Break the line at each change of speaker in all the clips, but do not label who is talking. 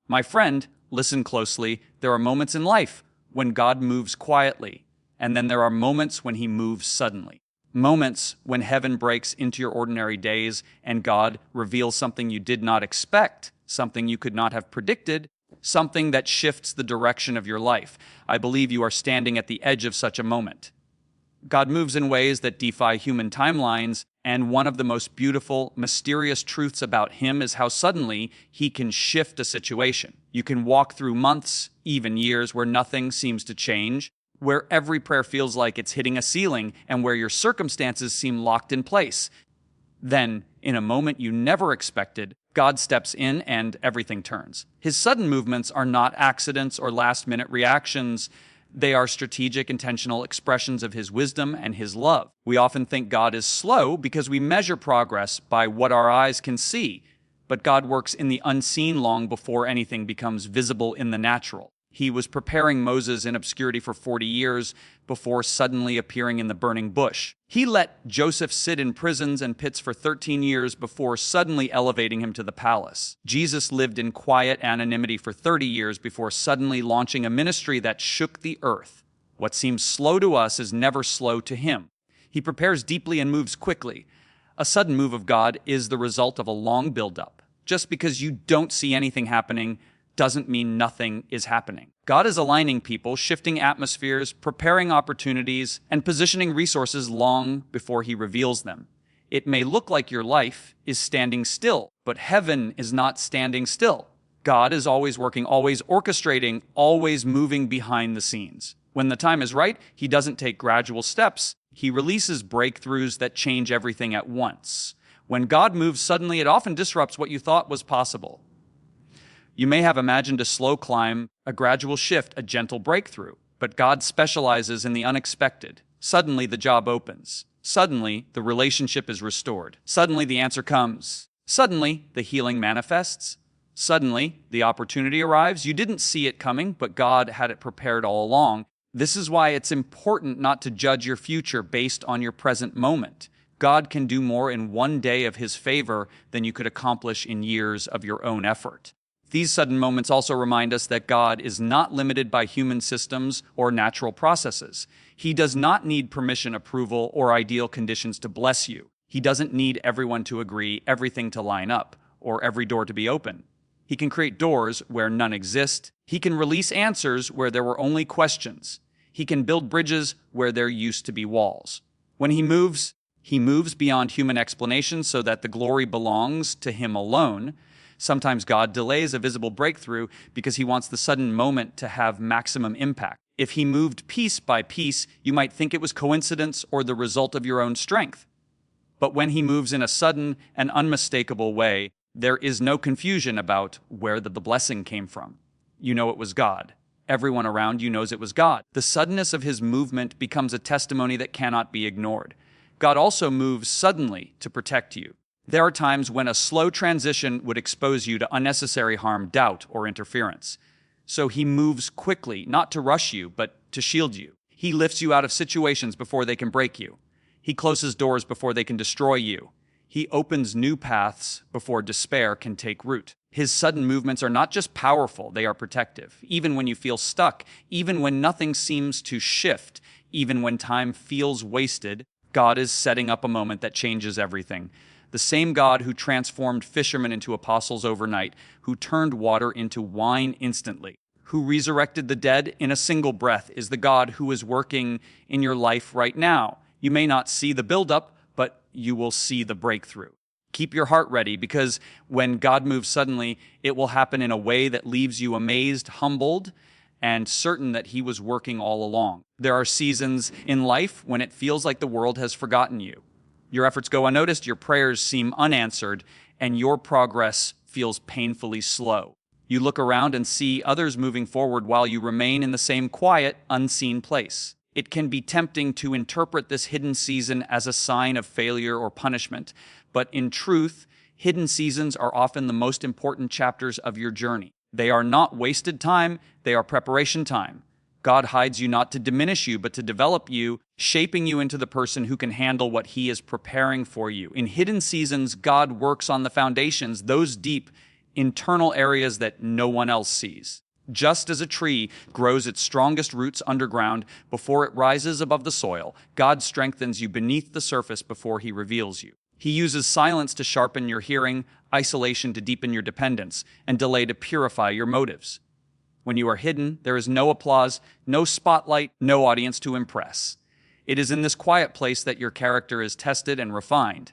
My friend, listen closely. There are moments in life when God moves quietly, and then there are moments when he moves suddenly. Moments when heaven breaks into your ordinary days and God reveals something you did not expect, something you could not have predicted, something that shifts the direction of your life. I believe you are standing at the edge of such a moment. God moves in ways that defy human timelines, and one of the most beautiful, mysterious truths about him is how suddenly he can shift a situation. You can walk through months, even years, where nothing seems to change, where every prayer feels like it's hitting a ceiling, and where your circumstances seem locked in place. Then, in a moment you never expected, God steps in and everything turns. His sudden movements are not accidents or last-minute reactions. They are strategic, intentional expressions of his wisdom and his love. We often think God is slow because we measure progress by what our eyes can see, but God works in the unseen long before anything becomes visible in the natural. He was preparing Moses in obscurity for 40 years before suddenly appearing in the burning bush. He let Joseph sit in prisons and pits for 13 years before suddenly elevating him to the palace. Jesus lived in quiet anonymity for 30 years before suddenly launching a ministry that shook the earth. What seems slow to us is never slow to him. He prepares deeply and moves quickly. A sudden move of God is the result of a long buildup. Just because you don't see anything happening doesn't mean nothing is happening. God is aligning people, shifting atmospheres, preparing opportunities, and positioning resources long before he reveals them. It may look like your life is standing still, but heaven is not standing still. God is always working, always orchestrating, always moving behind the scenes. When the time is right, he doesn't take gradual steps. He releases breakthroughs that change everything at once. When God moves suddenly, it often disrupts what you thought was possible. You may have imagined a slow climb, a gradual shift, a gentle breakthrough, but God specializes in the unexpected. Suddenly, the job opens. Suddenly, the relationship is restored. Suddenly, the answer comes. Suddenly, the healing manifests. Suddenly, the opportunity arrives. You didn't see it coming, but God had it prepared all along. This is why it's important not to judge your future based on your present moment. God can do more in one day of his favor than you could accomplish in years of your own effort. These sudden moments also remind us that God is not limited by human systems or natural processes. He does not need permission, approval, or ideal conditions to bless you. He doesn't need everyone to agree, everything to line up, or every door to be open. He can create doors where none exist. He can release answers where there were only questions. He can build bridges where there used to be walls. When he moves beyond human explanation so that the glory belongs to him alone. Sometimes God delays a visible breakthrough because he wants the sudden moment to have maximum impact. If he moved piece by piece, you might think it was coincidence or the result of your own strength. But when he moves in a sudden and unmistakable way, there is no confusion about where the blessing came from. You know it was God. Everyone around you knows it was God. The suddenness of his movement becomes a testimony that cannot be ignored. God also moves suddenly to protect you. There are times when a slow transition would expose you to unnecessary harm, doubt, or interference. So he moves quickly, not to rush you, but to shield you. He lifts you out of situations before they can break you. He closes doors before they can destroy you. He opens new paths before despair can take root. His sudden movements are not just powerful, they are protective. Even when you feel stuck, even when nothing seems to shift, even when time feels wasted, God is setting up a moment that changes everything. The same God who transformed fishermen into apostles overnight, who turned water into wine instantly, who resurrected the dead in a single breath, is the God who is working in your life right now. You may not see the buildup, but you will see the breakthrough. Keep your heart ready, because when God moves suddenly, it will happen in a way that leaves you amazed, humbled, and certain that he was working all along. There are seasons in life when it feels like the world has forgotten you. Your efforts go unnoticed, your prayers seem unanswered, and your progress feels painfully slow. You look around and see others moving forward while you remain in the same quiet, unseen place. It can be tempting to interpret this hidden season as a sign of failure or punishment, but in truth, hidden seasons are often the most important chapters of your journey. They are not wasted time, they are preparation time. God hides you not to diminish you, but to develop you, shaping you into the person who can handle what he is preparing for you. In hidden seasons, God works on the foundations, those deep internal areas that no one else sees. Just as a tree grows its strongest roots underground before it rises above the soil, God strengthens you beneath the surface before He reveals you. He uses silence to sharpen your hearing, isolation to deepen your dependence, and delay to purify your motives. When you are hidden, there is no applause, no spotlight, no audience to impress. It is in this quiet place that your character is tested and refined.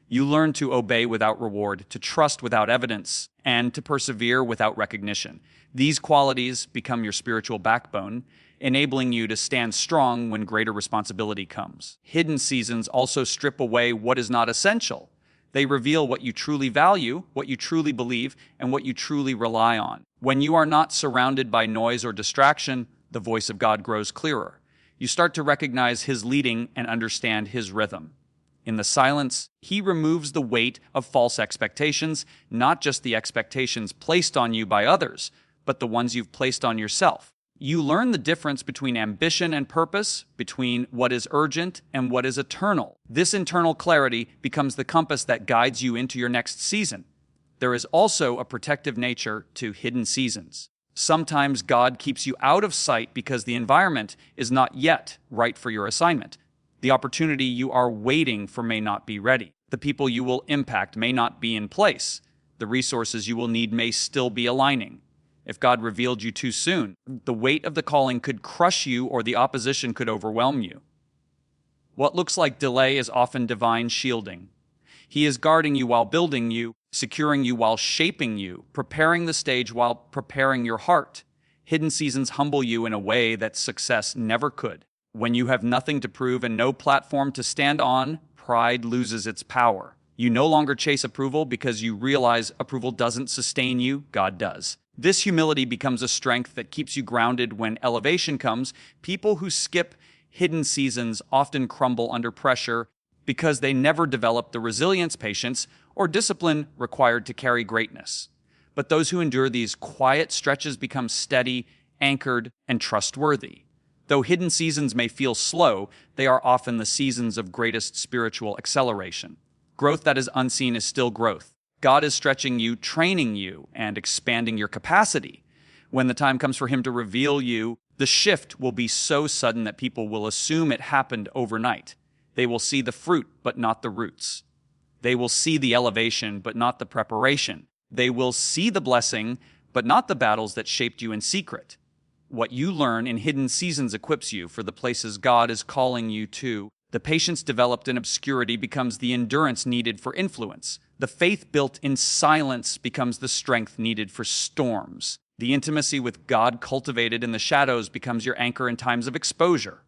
You learn to obey without reward, to trust without evidence, and to persevere without recognition. These qualities become your spiritual backbone, enabling you to stand strong when greater responsibility comes. Hidden seasons also strip away what is not essential. They reveal what you truly value, what you truly believe, and what you truly rely on. When you are not surrounded by noise or distraction, the voice of God grows clearer. You start to recognize His leading and understand His rhythm. In the silence, He removes the weight of false expectations, not just the expectations placed on you by others, but the ones you've placed on yourself. You learn the difference between ambition and purpose, between what is urgent and what is eternal. This internal clarity becomes the compass that guides you into your next season. There is also a protective nature to hidden seasons. Sometimes God keeps you out of sight because the environment is not yet right for your assignment. The opportunity you are waiting for may not be ready. The people you will impact may not be in place. The resources you will need may still be aligning. If God revealed you too soon, the weight of the calling could crush you or the opposition could overwhelm you. What looks like delay is often divine shielding. He is guarding you while building you, securing you while shaping you, preparing the stage while preparing your heart. Hidden seasons humble you in a way that success never could. When you have nothing to prove and no platform to stand on, pride loses its power. You no longer chase approval because you realize approval doesn't sustain you, God does. This humility becomes a strength that keeps you grounded when elevation comes. People who skip hidden seasons often crumble under pressure because they never develop the resilience, patience, or discipline required to carry greatness. But those who endure these quiet stretches become steady, anchored, and trustworthy. Though hidden seasons may feel slow, they are often the seasons of greatest spiritual acceleration. Growth that is unseen is still growth. God is stretching you, training you, and expanding your capacity. When the time comes for Him to reveal you, the shift will be so sudden that people will assume it happened overnight. They will see the fruit, but not the roots. They will see the elevation, but not the preparation. They will see the blessing, but not the battles that shaped you in secret. What you learn in hidden seasons equips you for the places God is calling you to. The patience developed in obscurity becomes the endurance needed for influence. The faith built in silence becomes the strength needed for storms. The intimacy with God cultivated in the shadows becomes your anchor in times of exposure.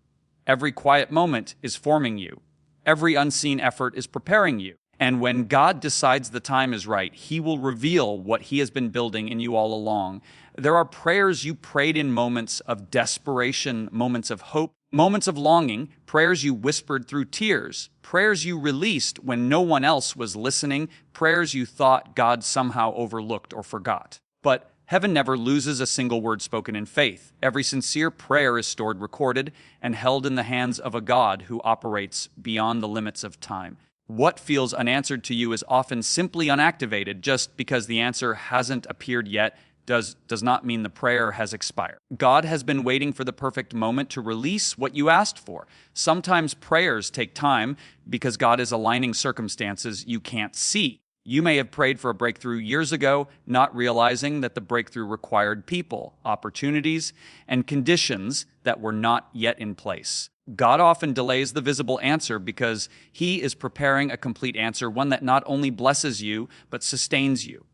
Every quiet moment is forming you. Every unseen effort is preparing you. And when God decides the time is right, He will reveal what He has been building in you all along. There are prayers you prayed in moments of desperation, moments of hope, moments of longing, prayers you whispered through tears, prayers you released when no one else was listening, prayers you thought God somehow overlooked or forgot. But heaven never loses a single word spoken in faith. Every sincere prayer is stored, recorded, and held in the hands of a God who operates beyond the limits of time. What feels unanswered to you is often simply unactivated. Just because the answer hasn't appeared yet does not mean the prayer has expired. God has been waiting for the perfect moment to release what you asked for. Sometimes prayers take time because God is aligning circumstances you can't see. You may have prayed for a breakthrough years ago, not realizing that the breakthrough required people, opportunities, and conditions that were not yet in place. God often delays the visible answer because He is preparing a complete answer, one that not only blesses you, but sustains you.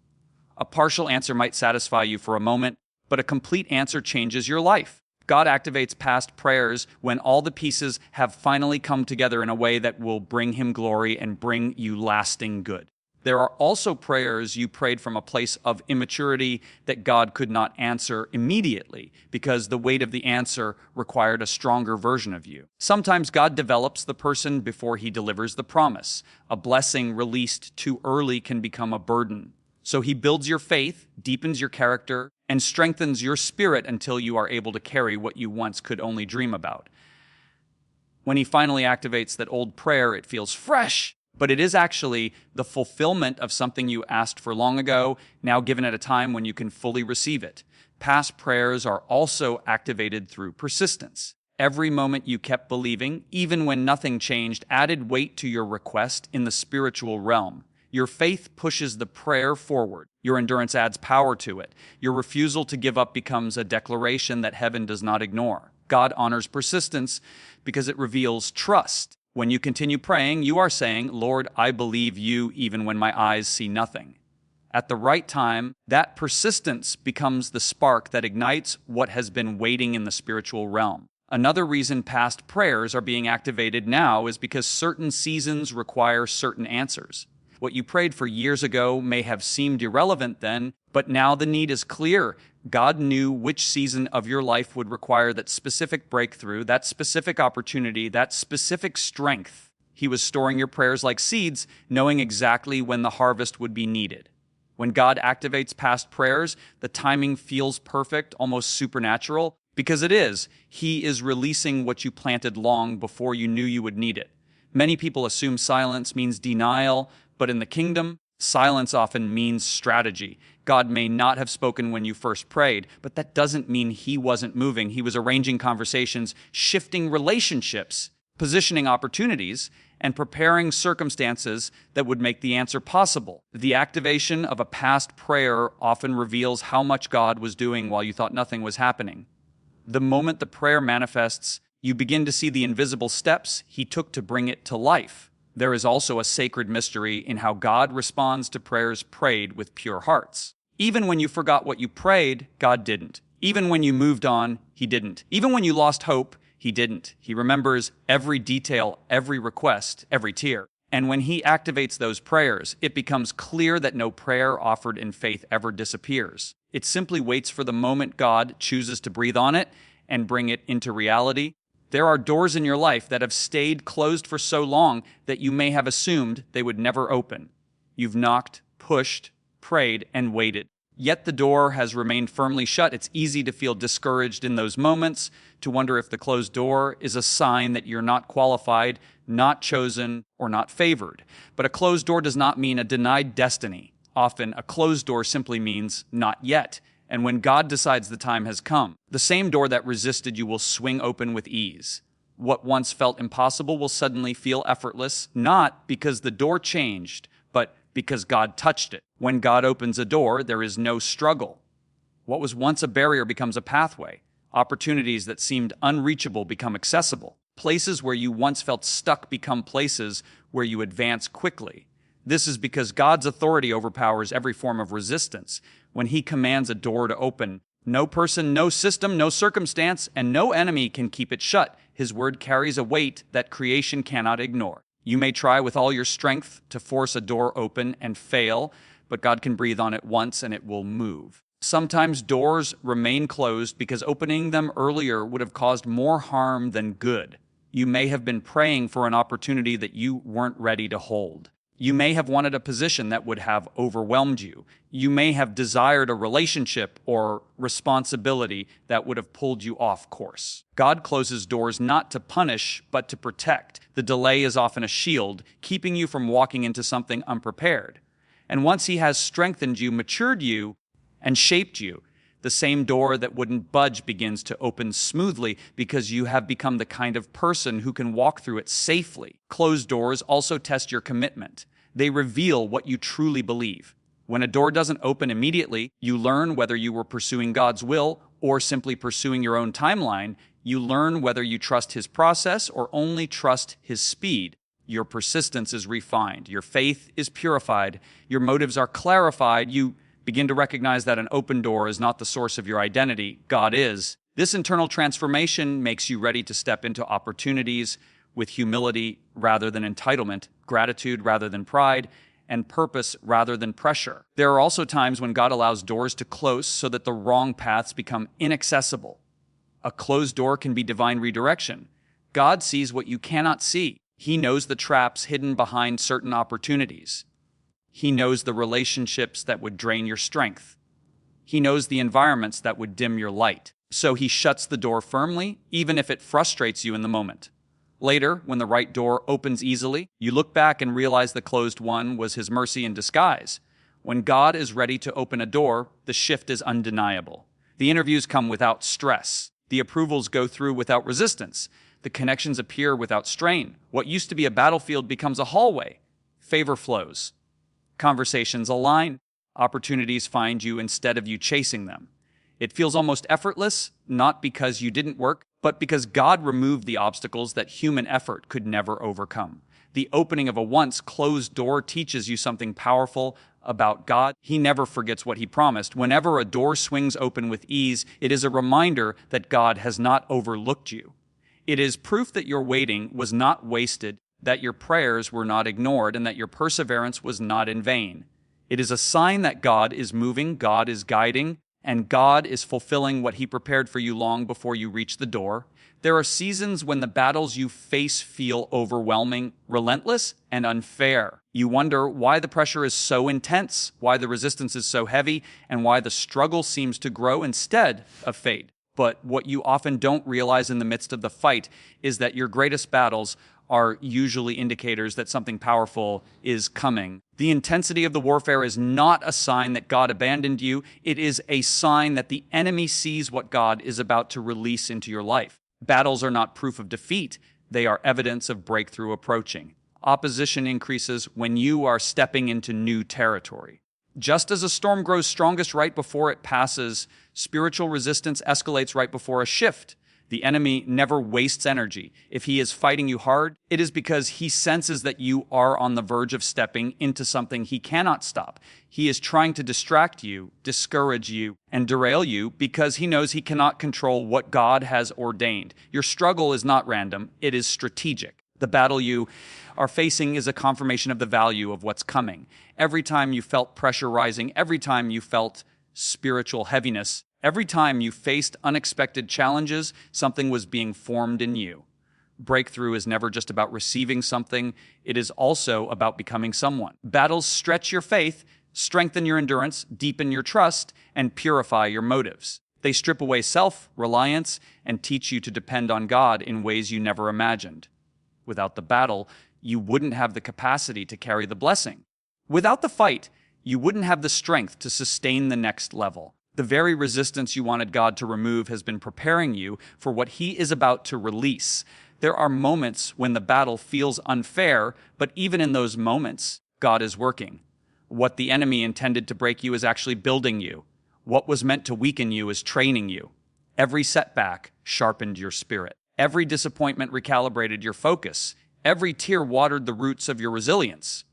A partial answer might satisfy you for a moment, but a complete answer changes your life. God activates past prayers when all the pieces have finally come together in a way that will bring Him glory and bring you lasting good. There are also prayers you prayed from a place of immaturity that God could not answer immediately because the weight of the answer required a stronger version of you. Sometimes God develops the person before He delivers the promise. A blessing released too early can become a burden. So He builds your faith, deepens your character, and strengthens your spirit until you are able to carry what you once could only dream about. When He finally activates that old prayer, it feels fresh. but it is actually the fulfillment of something you asked for long ago, now given at a time when you can fully receive it. Past prayers are also activated through persistence. Every moment you kept believing, even when nothing changed, added weight to your request in the spiritual realm. Your faith pushes the prayer forward. Your endurance adds power to it. Your refusal to give up becomes a declaration that heaven does not ignore. God honors persistence because it reveals trust. When you continue praying, you are saying, "Lord, I believe you even when my eyes see nothing." At the right time, that persistence becomes the spark that ignites what has been waiting in the spiritual realm. Another reason past prayers are being activated now is because certain seasons require certain answers. What you prayed for years ago may have seemed irrelevant then, but now the need is clear. God knew which season of your life would require that specific breakthrough, that specific opportunity, that specific strength. He was storing your prayers like seeds, knowing exactly when the harvest would be needed. When God activates past prayers, the timing feels perfect, almost supernatural, because it is. He is releasing what you planted long before you knew you would need it. Many people assume silence means denial, but in the kingdom, silence often means strategy. God may not have spoken when you first prayed, but that doesn't mean He wasn't moving. He was arranging conversations, shifting relationships, positioning opportunities, and preparing circumstances that would make the answer possible. The activation of a past prayer often reveals how much God was doing while you thought nothing was happening. The moment the prayer manifests, you begin to see the invisible steps He took to bring it to life. There is also a sacred mystery in how God responds to prayers prayed with pure hearts. Even when you forgot what you prayed, God didn't. Even when you moved on, He didn't. Even when you lost hope, He didn't. He remembers every detail, every request, every tear. And when He activates those prayers, it becomes clear that no prayer offered in faith ever disappears. It simply waits for the moment God chooses to breathe on it and bring it into reality. There are doors in your life that have stayed closed for so long that you may have assumed they would never open. You've knocked, pushed, prayed, and waited. Yet the door has remained firmly shut. It's easy to feel discouraged in those moments, to wonder if the closed door is a sign that you're not qualified, not chosen, or not favored. But a closed door does not mean a denied destiny. Often, a closed door simply means not yet. And when God decides the time has come, the same door that resisted you will swing open with ease. What once felt impossible will suddenly feel effortless, not because the door changed, but because God touched it. When God opens a door, there is no struggle. What was once a barrier becomes a pathway. Opportunities that seemed unreachable become accessible. Places where you once felt stuck become places where you advance quickly. This is because God's authority overpowers every form of resistance. When He commands a door to open, no person, no system, no circumstance, and no enemy can keep it shut. His word carries a weight that creation cannot ignore. You may try with all your strength to force a door open and fail, but God can breathe on it once and it will move. Sometimes doors remain closed because opening them earlier would have caused more harm than good. You may have been praying for an opportunity that you weren't ready to hold. You may have wanted a position that would have overwhelmed you. You may have desired a relationship or responsibility that would have pulled you off course. God closes doors not to punish, but to protect. The delay is often a shield, keeping you from walking into something unprepared. And once He has strengthened you, matured you, and shaped you, the same door that wouldn't budge begins to open smoothly because you have become the kind of person who can walk through it safely. Closed doors also test your commitment. They reveal what you truly believe. When a door doesn't open immediately, you learn whether you were pursuing God's will or simply pursuing your own timeline. You learn whether you trust His process or only trust His speed. Your persistence is refined. Your faith is purified. Your motives are clarified. You begin to recognize that an open door is not the source of your identity. God is. This internal transformation makes you ready to step into opportunities with humility rather than entitlement, gratitude rather than pride, and purpose rather than pressure. There are also times when God allows doors to close so that the wrong paths become inaccessible. A closed door can be divine redirection. God sees what you cannot see. He knows the traps hidden behind certain opportunities. He knows the relationships that would drain your strength. He knows the environments that would dim your light. So He shuts the door firmly, even if it frustrates you in the moment. Later, when the right door opens easily, you look back and realize the closed one was his mercy in disguise. When God is ready to open a door, the shift is undeniable. The interviews come without stress. The approvals go through without resistance. The connections appear without strain. What used to be a battlefield becomes a hallway. Favor flows. Conversations align. Opportunities find you instead of you chasing them. It feels almost effortless, not because you didn't work, but because God removed the obstacles that human effort could never overcome. The opening of a once closed door teaches you something powerful about God. He never forgets what he promised. Whenever a door swings open with ease, it is a reminder that God has not overlooked you. It is proof that your waiting was not wasted, that your prayers were not ignored, and that your perseverance was not in vain. It is a sign that God is moving, God is guiding, and God is fulfilling what he prepared for you long before you reach the door. There are seasons when the battles you face feel overwhelming, relentless, and unfair. You wonder why the pressure is so intense, why the resistance is so heavy, and why the struggle seems to grow instead of fade. But what you often don't realize in the midst of the fight is that your greatest battles are usually indicators that something powerful is coming. The intensity of the warfare is not a sign that God abandoned you. It is a sign that the enemy sees what God is about to release into your life. Battles are not proof of defeat. They are evidence of breakthrough approaching. Opposition increases when you are stepping into new territory. Just as a storm grows strongest right before it passes, spiritual resistance escalates right before a shift. The enemy never wastes energy. If he is fighting you hard, it is because he senses that you are on the verge of stepping into something he cannot stop. He is trying to distract you, discourage you, and derail you because he knows he cannot control what God has ordained. Your struggle is not random, it is strategic. The battle you are facing is a confirmation of the value of what's coming. Every time you felt pressure rising, every time you felt spiritual heaviness, every time you faced unexpected challenges, something was being formed in you. Breakthrough is never just about receiving something, it is also about becoming someone. Battles stretch your faith, strengthen your endurance, deepen your trust, and purify your motives. They strip away self-reliance and teach you to depend on God in ways you never imagined. Without the battle, you wouldn't have the capacity to carry the blessing. Without the fight, you wouldn't have the strength to sustain the next level. The very resistance you wanted God to remove has been preparing you for what he is about to release. There are moments when the battle feels unfair, but even in those moments, God is working. What the enemy intended to break you is actually building you. What was meant to weaken you is training you. Every setback sharpened your spirit. Every disappointment recalibrated your focus. Every tear watered the roots of your resilience.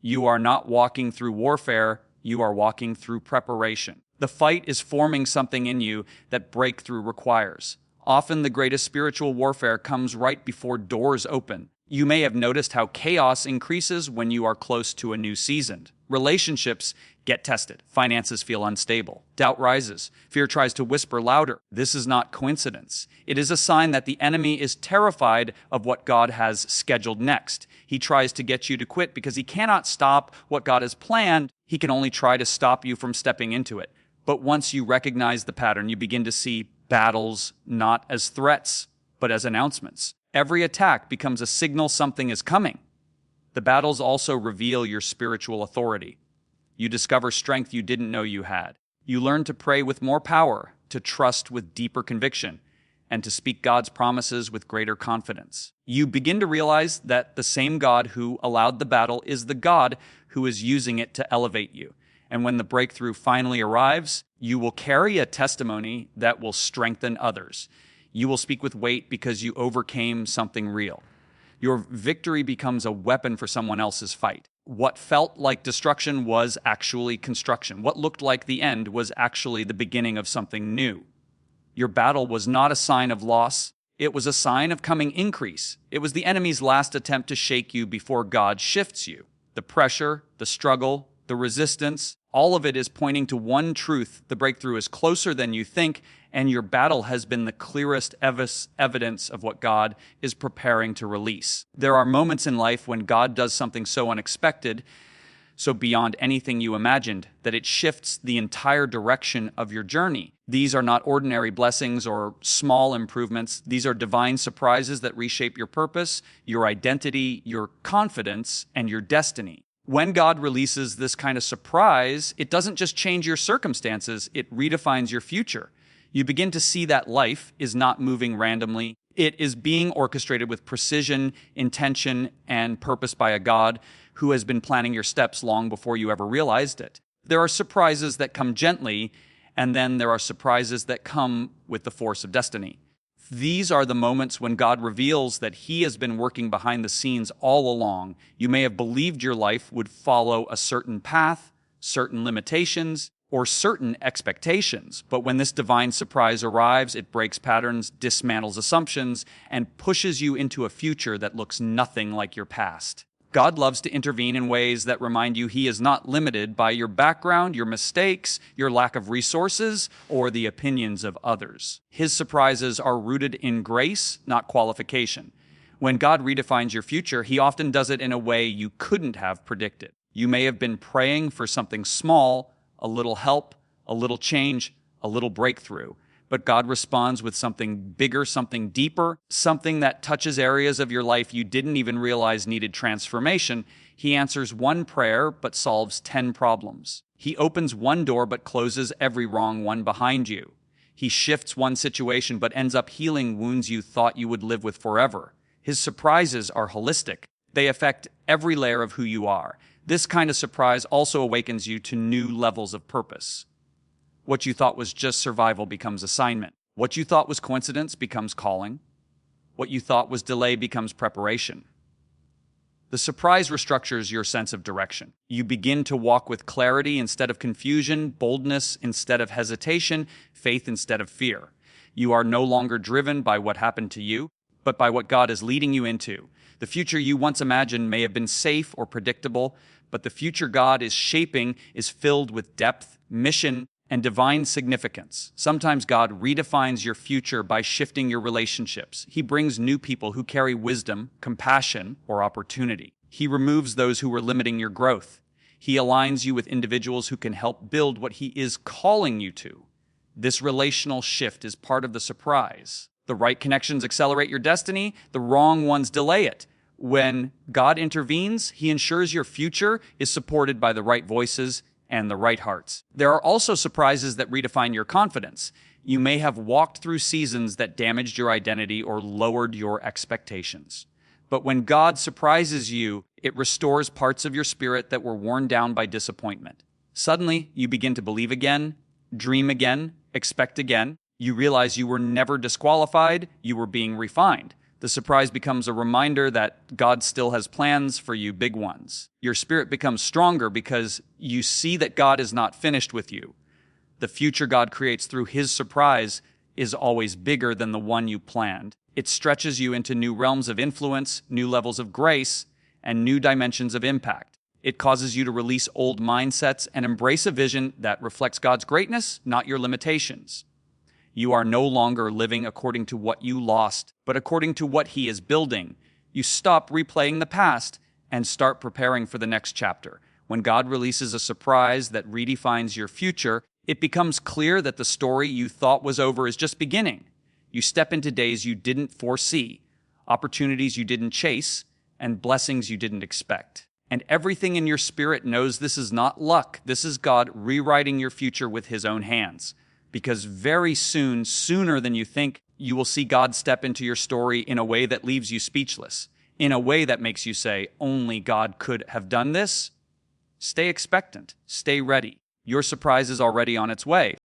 You are not walking through warfare, you are walking through preparation. The fight is forming something in you that breakthrough requires. Often the greatest spiritual warfare comes right before doors open. You may have noticed how chaos increases when you are close to a new season. Relationships get tested. Finances feel unstable. Doubt rises. Fear tries to whisper louder. This is not coincidence. It is a sign that the enemy is terrified of what God has scheduled next. He tries to get you to quit because he cannot stop what God has planned. He can only try to stop you from stepping into it. But once you recognize the pattern, you begin to see battles not as threats, but as announcements. Every attack becomes a signal something is coming. The battles also reveal your spiritual authority. You discover strength you didn't know you had. You learn to pray with more power, to trust with deeper conviction, and to speak God's promises with greater confidence. You begin to realize that the same God who allowed the battle is the God who is using it to elevate you. And when the breakthrough finally arrives, you will carry a testimony that will strengthen others. You will speak with weight because you overcame something real. Your victory becomes a weapon for someone else's fight. What felt like destruction was actually construction. What looked like the end was actually the beginning of something new. Your battle was not a sign of loss. It was a sign of coming increase. It was the enemy's last attempt to shake you before God shifts you. The pressure, the struggle, the resistance, all of it is pointing to one truth. The breakthrough is closer than you think, and your battle has been the clearest evidence of what God is preparing to release. There are moments in life when God does something so unexpected, so beyond anything you imagined, that it shifts the entire direction of your journey. These are not ordinary blessings or small improvements. These are divine surprises that reshape your purpose, your identity, your confidence, and your destiny. When God releases this kind of surprise, it doesn't just change your circumstances, it redefines your future. You begin to see that life is not moving randomly. It is being orchestrated with precision, intention, and purpose by a God who has been planning your steps long before you ever realized it. There are surprises that come gently, and then there are surprises that come with the force of destiny. These are the moments when God reveals that He has been working behind the scenes all along. You may have believed your life would follow a certain path, certain limitations, or certain expectations. But when this divine surprise arrives, it breaks patterns, dismantles assumptions, and pushes you into a future that looks nothing like your past. God loves to intervene in ways that remind you He is not limited by your background, your mistakes, your lack of resources, or the opinions of others. His surprises are rooted in grace, not qualification. When God redefines your future, He often does it in a way you couldn't have predicted. You may have been praying for something small, a little help, a little change, a little breakthrough. But God responds with something bigger, something deeper, something that touches areas of your life you didn't even realize needed transformation. He answers one prayer but solves 10 problems. He opens one door but closes every wrong one behind you. He shifts one situation but ends up healing wounds you thought you would live with forever. His surprises are holistic. They affect every layer of who you are. This kind of surprise also awakens you to new levels of purpose. What you thought was just survival becomes assignment. What you thought was coincidence becomes calling. What you thought was delay becomes preparation. The surprise restructures your sense of direction. You begin to walk with clarity instead of confusion, boldness instead of hesitation, faith instead of fear. You are no longer driven by what happened to you, but by what God is leading you into. The future you once imagined may have been safe or predictable, but the future God is shaping is filled with depth, mission, and divine significance. Sometimes God redefines your future by shifting your relationships. He brings new people who carry wisdom, compassion, or opportunity. He removes those who were limiting your growth. He aligns you with individuals who can help build what He is calling you to. This relational shift is part of the surprise. The right connections accelerate your destiny, the wrong ones delay it. When God intervenes, He ensures your future is supported by the right voices and the right hearts. There are also surprises that redefine your confidence. You may have walked through seasons that damaged your identity or lowered your expectations. But when God surprises you, it restores parts of your spirit that were worn down by disappointment. Suddenly, you begin to believe again, dream again, expect again. You realize you were never disqualified, you were being refined. The surprise becomes a reminder that God still has plans for you, big ones. Your spirit becomes stronger because you see that God is not finished with you. The future God creates through His surprise is always bigger than the one you planned. It stretches you into new realms of influence, new levels of grace, and new dimensions of impact. It causes you to release old mindsets and embrace a vision that reflects God's greatness, not your limitations. You are no longer living according to what you lost, but according to what He is building. You stop replaying the past and start preparing for the next chapter. When God releases a surprise that redefines your future, it becomes clear that the story you thought was over is just beginning. You step into days you didn't foresee, opportunities you didn't chase, and blessings you didn't expect. And everything in your spirit knows this is not luck. This is God rewriting your future with His own hands. Because very soon, sooner than you think, you will see God step into your story in a way that leaves you speechless, in a way that makes you say, only God could have done this. Stay expectant. Stay ready. Your surprise is already on its way.